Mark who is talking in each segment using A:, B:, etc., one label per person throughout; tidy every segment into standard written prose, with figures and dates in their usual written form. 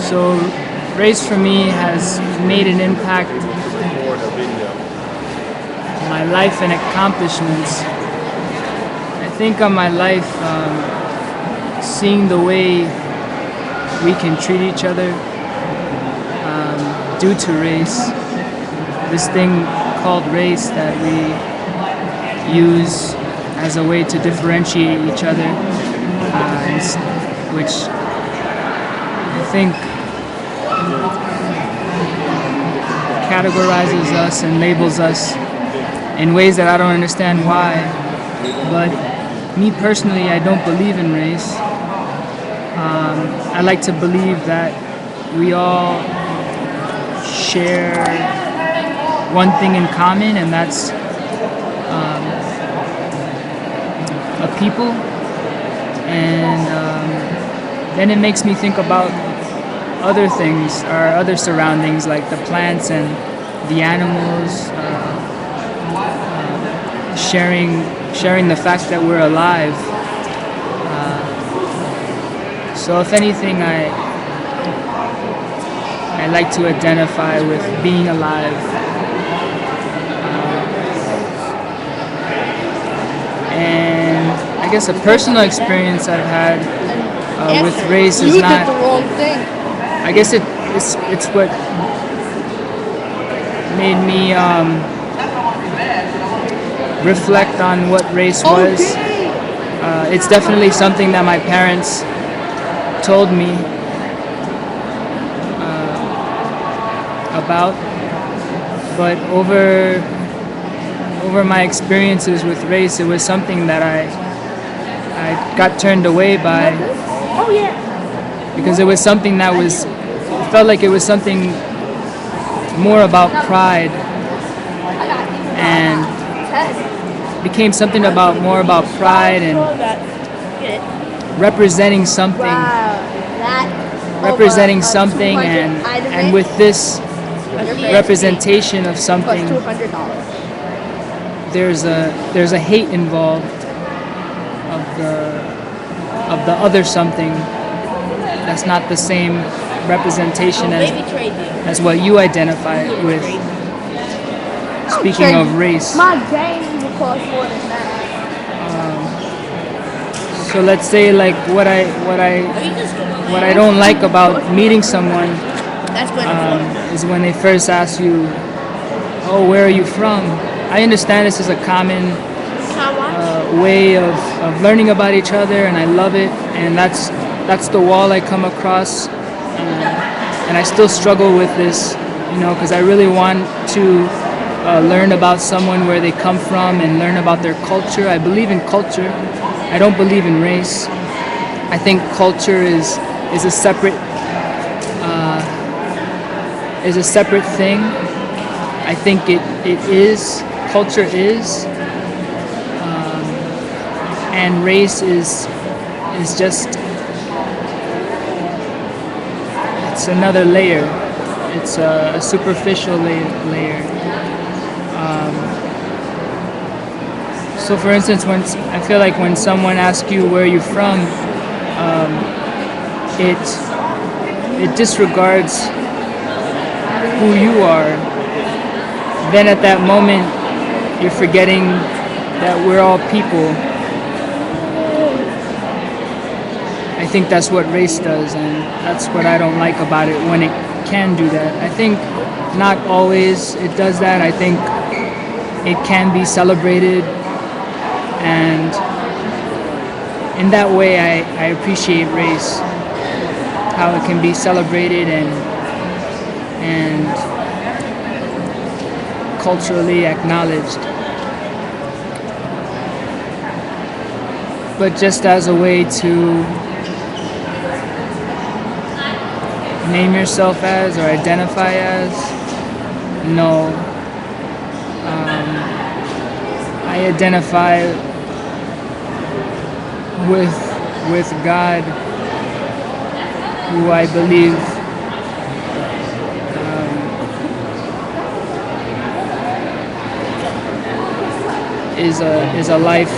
A: So race for me has made an impact on my life and accomplishments. I think on my life, seeing the way we can treat each other due to race, this thing called race that we use as a way to differentiate each other, which I think categorizes us and labels us in ways that I don't understand why. But me personally, I don't believe in race. I like to believe that we all share one thing in common, and that's a people. And then it makes me think about other things, our other surroundings, like the plants and the animals, sharing the fact that we're alive. So if anything, I like to identify with being alive. And I guess a personal experience I've had with race is not.
B: You did the wrong thing.
A: I guess it's what made me reflect on what race was. It's definitely something that my parents told me about, but over my experiences with race, it was something that I got turned away by, because it was something that felt like it was something more about pride, and became something more about pride and representing something, and with this representation of something, there's a hate involved of the other something that's not the same representation as what you identify with. Speaking of race,
B: my game will cost more than that.
A: So let's say, like, what I don't like about meeting someone is when they first ask you, "Oh, where are you from?" I understand this is a common way of learning about each other, and I love it. And that's the wall I come across, and I still struggle with this, because I really want to learn about someone, where they come from, and learn about their culture. I believe in culture. I don't believe in race. I think culture is a separate thing. I think culture is, and race is just, it's another layer. It's a superficial layer. So for instance, I feel like when someone asks you where you're from, it disregards who you are. Then at that moment, you're forgetting that we're all people. I think that's what race does, and that's what I don't like about it, when it can do that. I think not always it does that. I think it can be celebrated, and in that way I appreciate race, how it can be celebrated and culturally acknowledged. But just as a way to name yourself as or identify as, no. I identify with God, who I believe is a life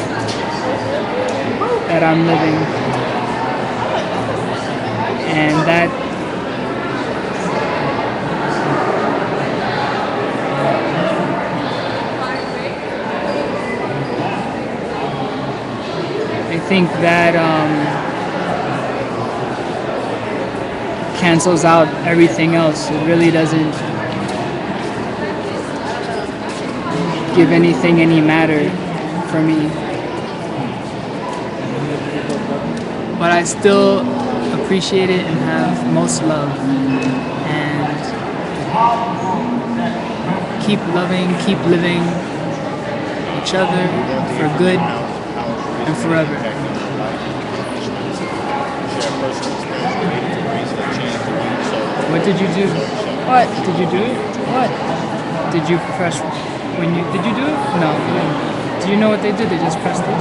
A: that I'm living, and think that cancels out everything else. It really doesn't give anything any matter for me. But I still appreciate it and have most love. And keep loving, keep living each other for good and forever. What did you do?
B: What?
A: Did you do it?
B: What?
A: Did you press when you did you do it? No. Do you know what they did? They just pressed this.